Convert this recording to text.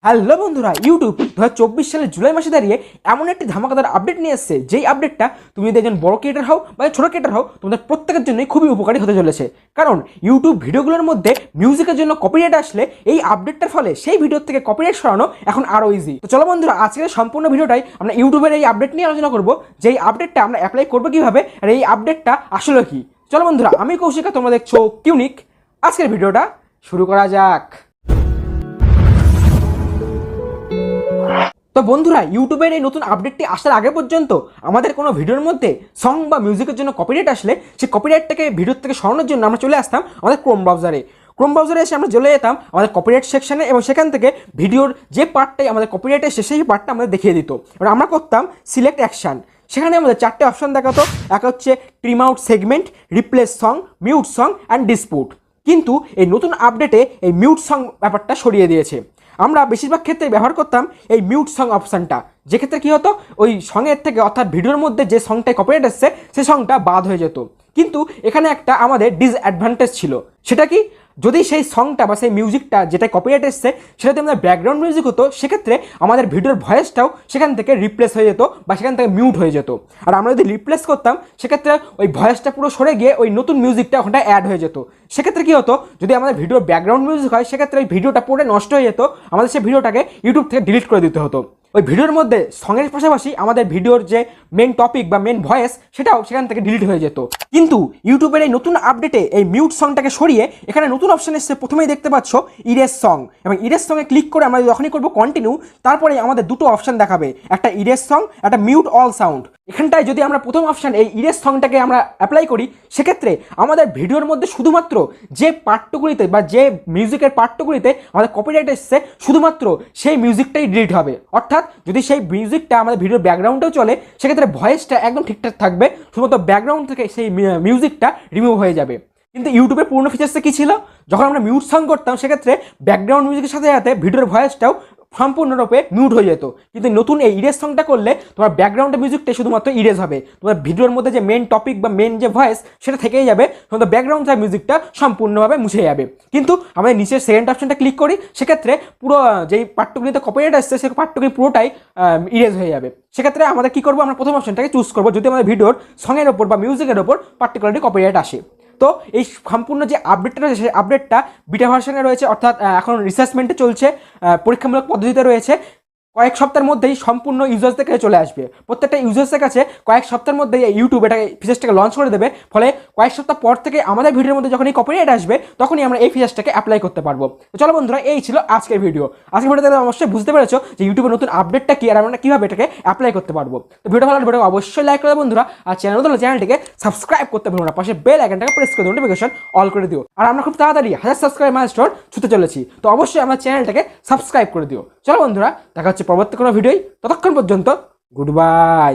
Hello বন্ধুরা, YouTube 2024 সালের জুলাই মাসে দাঁড়িয়ে এমন একটি ধামাকাদার আপডেট নিয়ে এসেছে, যেই আপডেটটা তুমি যদি একজন বড় ক্রিয়েটার হও বা ছোট ক্রিয়েটার হও, তোমাদের প্রত্যেকের জন্যই খুবই উপকারী হতে চলেছে। কারণ ইউটিউব ভিডিওগুলোর মধ্যে মিউজিকের জন্য কপিরাইট আসলে এই আপডেটটার ফলে সেই ভিডিও থেকে কপিরাইট সরানো এখন আরও ইজি। তো চলো বন্ধুরা, আজকের সম্পূর্ণ ভিডিওটাই আমরা ইউটিউবের এই আপডেট নিয়ে আলোচনা করবো, যে এই আপডেটটা আমরা অ্যাপ্লাই করবো কীভাবে, আর এই আপডেটটা আসলে কি। চলো বন্ধুরা, আমি কৌশিকা, তোমরা দেখছো কিউনিক। আজকের ভিডিওটা শুরু করা যাক। তো বন্ধুরা, ইউটিউবের এই নতুন আপডেটটি আসার আগে পর্যন্ত আমাদের কোনো ভিডিওর মধ্যে সং বা মিউজিকের জন্য কপিরাইট আসলে সেই কপিরাইটটাকে ভিডিওর থেকে সরানোর জন্য আমরা চলে আসতাম আমাদের ক্রোম ব্রাউজারে এসে আমরা চলে যেতাম আমাদের কপিরাইট সেকশনে, এবং সেখান থেকে ভিডিওর যে পার্টটাই আমাদের কপিরাইট এসে সেই পার্টটা আমাদের দেখিয়ে দিত। এবার আমরা করতাম সিলেক্ট অ্যাকশান। সেখানে আমাদের চারটে অপশন দেখাতো। এক হচ্ছে trim out segment, replace song, mute song and dispute. কিন্তু এই নতুন আপডেটে এই মিউট সং ব্যাপারটা সরিয়ে দিয়েছে। আমরা বেশিরভাগ ক্ষেত্রে ব্যবহার করতাম এই মিউট সং অপশানটা, যেক্ষেত্রে কী হতো, ওই সঙের থেকে অর্থাৎ ভিডিওর মধ্যে যে সংটাই কপিরাইট এসছে সেই সংটা বাদ হয়ে যেত। কিন্তু এখানে একটা আমাদের ডিসঅ্যাডভান্টেজ ছিল। সেটা কি, যদি সেই সংটা বা সেই মিউজিকটা যেটা কপিরাইট এসছে সেটাতে আমাদের ব্যাকগ্রাউন্ড মিউজিক হতো, সেক্ষেত্রে আমাদের ভিডিওর ভয়েসটাও সেখান থেকে রিপ্লেস হয়ে যেত বা সেখান থেকে মিউট হয়ে যেত। আর আমরা যদি রিপ্লেস করতাম, সেক্ষেত্রে ওই ভয়েসটা পুরো সরে গিয়ে ওই নতুন মিউজিকটা ওখানটা অ্যাড হয়ে যেত। সেক্ষেত্রে কী হতো, যদি আমাদের ভিডিওর ব্যাকগ্রাউন্ড মিউজিক হয়, সেক্ষেত্রে ওই ভিডিওটা পুরো নষ্ট হয়ে যেত। আমাদের সেই ভিডিওটাকে ইউটিউব থেকে ডিলিট করে দিতে হতো। ওই ভিডিওর মধ্যে সঙের পাশাপাশি আমাদের ভিডিওর যে মেন টপিক বা মেন ভয়েস, সেটাও সেখান থেকে ডিলিট হয়ে যেত। কিন্তু ইউটিউবের এই নতুন আপডেটে এই মিউট সংটাকে সরিয়ে এখানে নতুন অপশন এসছে। প্রথমেই দেখতে পাচ্ছ ইরেজ সং, এবং ইরেজ সঙ্গে ক্লিক করে আমরা যখনই করবো কন্টিনিউ, তারপরে আমাদের দুটো অপশন দেখাবে, একটা ইরেজ সং, একটা মিউট অল সাউন্ড। এখানটায় যদি আমরা প্রথম অপশান এই ইরেজ সংটাকে আমরা অ্যাপ্লাই করি, সেক্ষেত্রে আমাদের ভিডিওর মধ্যে শুধুমাত্র যে পার্টটুকুলিতে বা যে মিউজিকের পার্টটুকুলিতে আমাদের কপিরাইট এসছে, শুধুমাত্র সেই মিউজিকটাই ডিলিট হবে। অর্থাৎ যদি সেই মিউজিকটা আমাদের ভিডিওর ব্যাকগ্রাউন্ডেও চলে, সেক্ষেত্রে ভয়েসটা একদম ঠিকঠাক থাকবে, শুধুমাত্র ব্যাকগ্রাউন্ড থেকে সেই মিউজিকটা রিমুভ হয়ে যাবে। কিন্তু ইউটিউবের পুরনো ফিচার্সে কী ছিল, যখন আমরা মিউট সং করতাম, সেক্ষেত্রে ব্যাকগ্রাউন্ড মিউজিকের সাথে সাথে ভিডিওর ভয়েসটাও সম্পূর্ণরূপে মিউট হয়ে যেত। কিন্তু নতুন এই ইরেজ সংটা করলে তোমার ব্যাকগ্রাউন্ডের মিউজিকটা শুধুমাত্র ইরেজ হবে, তোমার ভিডিওর মধ্যে যে মেন টপিক বা মেন যে ভয়েস সেটা থেকেই যাবে, তোমার ব্যাকগ্রাউন্ড যে মিউজিকটা সম্পূর্ণভাবে মুছে যাবে। কিন্তু আমাদের নিচের সেকেন্ড অপশনটা ক্লিক করি, সেক্ষেত্রে পুরো যেই পার্টটুকুনিতে কপিরাইট আসছে সেই পার্টটুকুনি পুরোটাই ইরেজ হয়ে যাবে। সেক্ষেত্রে আমাদের কী করবো, আমরা প্রথম অপশনটাকে চুজ করবো যদি আমাদের ভিডিওর সঙের ওপর বা মিউজিকের ওপর পার্টিকুলারলি কপিরাইট আসে। তো এই সম্পূর্ণ যে আপডেটটা রয়েছে, সেই আপডেটটা বিটা ভার্সনে রয়েছে, অর্থাৎ এখন রিসার্চমেন্টে চলছে, পরীক্ষামূলক পদ্ধতিতে রয়েছে। কয়েক সপ্তাহের মধ্যেই সম্পূর্ণ ইউজার্সদের কাছে চলে আসবে। প্রত্যেকটা ইউজার্সের কাছে কয়েক সপ্তাহের মধ্যেই ইউটিউব এটাকে ফিচার্সটাকে লঞ্চ করে দেবে। ফলে কয়েক সপ্তাহ পর থেকে আমাদের ভিডিওর মধ্যে যখনই কপিরাইট আসবে, তখনই আমরা এই ফিচার্সটাকে অ্যাপ্লাই করতে পারবো। তো চলো বন্ধুরা, এই ছিল আজকের ভিডিও। আজকের ভিডিওতে অবশ্যই বুঝতে পেরেছো যে ইউটিউবের নতুন আপডেটটা কি, আর আমরা কীভাবে এটাকে অ্যাপ্লাই করতে পারবো। তো ভিডিও ভালো লাগলে অবশ্যই লাইক করে বন্ধুরা, আর চ্যানেলটিকে সাবস্ক্রাইব করতে ভুলো না, পাশে বেল আইকনটাকে প্রেস করে নোটিফিকেশন অল করে দিও। আর আমরা খুব তাড়াতাড়ি 1000 সাবস্ক্রাইব মাইলস্টোন ছুঁতে চলেছি, তো অবশ্যই আমার চ্যানেলটাকে সাবস্ক্রাইব করে দিও। চলো বন্ধুরা, দেখা হচ্ছে পরবর্তী কোনো ভিডিওই। ততক্ষণ পর্যন্ত গুড বাই।